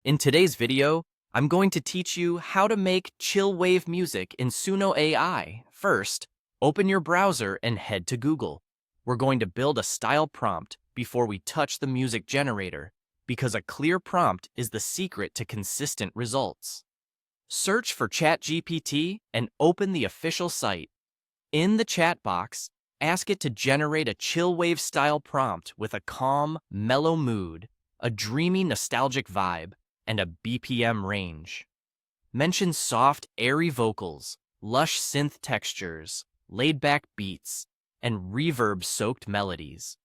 In today's video, I'm going to teach you how to make Chillwave music in Suno AI. First, open your browser and head to Google. We're going to build a style prompt before we touch the music generator, because a clear prompt is the secret to consistent results. Search for ChatGPT and open the official site. In the chat box, ask it to generate a Chillwave style prompt with a calm, mellow mood, a dreamy, nostalgic vibe, and a BPM range. Mention soft, airy vocals, lush synth textures, laid-back beats, and reverb-soaked melodies.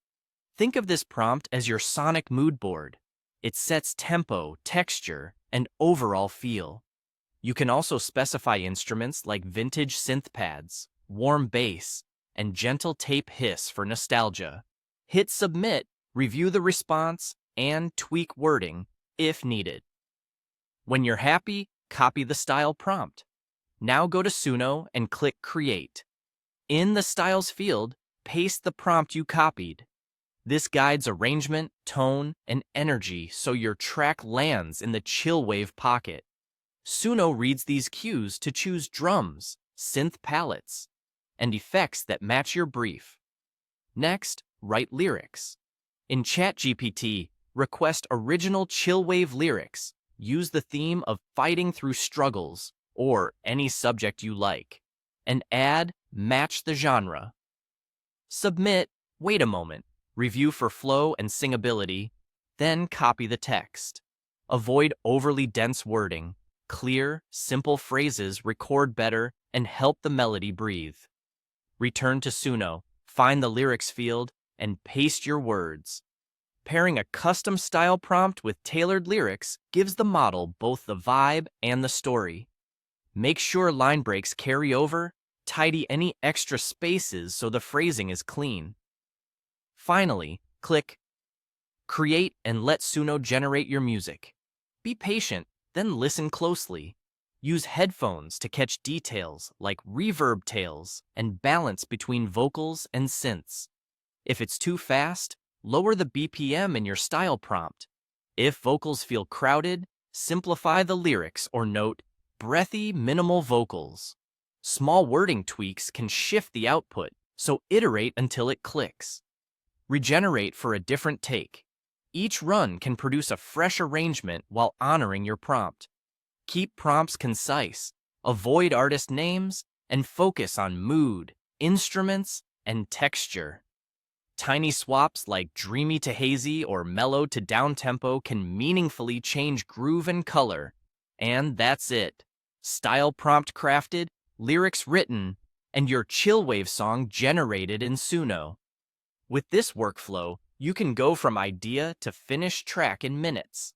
Think of this prompt as your sonic mood board. It sets tempo, texture, and overall feel. You can also specify instruments like vintage synth pads, warm bass, and gentle tape hiss for nostalgia. Hit submit, review the response, and tweak wording if needed. When you're happy, copy the style prompt. Now go to Suno and click Create. In the Styles field, paste the prompt you copied. This guides arrangement, tone, and energy so your track lands in the Chillwave pocket. Suno reads these cues to choose drums, synth palettes, and effects that match your brief. Next, write lyrics. In ChatGPT, request original Chillwave lyrics. Use the theme of fighting through struggles, or any subject you like, and add match the genre. Submit, wait a moment, review for flow and singability, then copy the text. Avoid overly dense wording. Clear, simple phrases record better and help the melody breathe. Return to Suno, find the lyrics field, and paste your words. Pairing a custom style prompt with tailored lyrics gives the model both the vibe and the story. Make sure line breaks carry over, tidy any extra spaces so the phrasing is clean. Finally, click Create and let Suno generate your music. Be patient, then listen closely. Use headphones to catch details like reverb tails and balance between vocals and synths. If it's too fast, lower the BPM in your style prompt. If vocals feel crowded, simplify the lyrics or note breathy, minimal vocals. Small wording tweaks can shift the output, so iterate until it clicks. Regenerate for a different take. Each run can produce a fresh arrangement while honoring your prompt. Keep prompts concise, avoid artist names, and focus on mood, instruments, and texture. Tiny swaps like dreamy to hazy or mellow to downtempo can meaningfully change groove and color. And that's it. Style prompt crafted, lyrics written, and your Chillwave song generated in Suno. With this workflow, you can go from idea to finished track in minutes.